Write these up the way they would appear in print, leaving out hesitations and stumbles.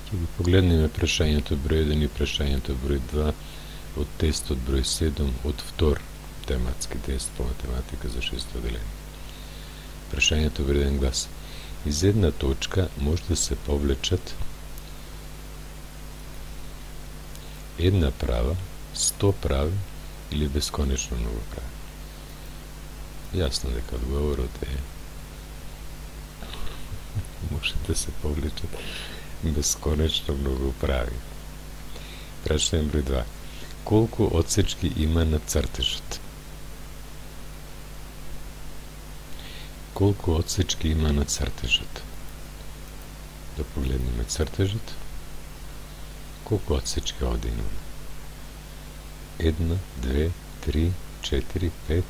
Ќе ги погледнеме прашањето број 1 и прашањето број 2 од тестот број 7 од втор тематски тест по математика за 6 оделение. Прашањето број 1 гласи: из една точка може да се повлечат една права, 100 прави или бесконечно многу прави. Јасно дека одговорот е може да се повлечат бесконечно многу прави. Прашање број 2. Колку одсечки има на цртежот? Колку одсечки има на цртежот? Да погледнеме цртежот. Колку одсечки овде имаме? 1, 2, 3, 4, 5.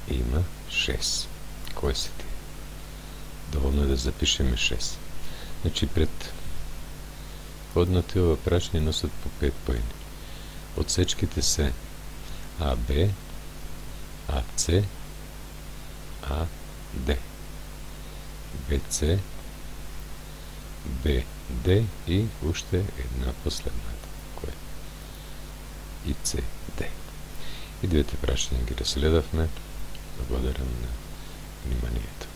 Има 6. Кои се тие? Доволно е да запишеме 6. Значи пред одната ова прашање носат по 5 поени. Одсечките се АБ, АЦ, АД, БЦ, БД и уште една последната, која и ЦД. И двете прашања ги разгледавме. Благодарам на вниманието.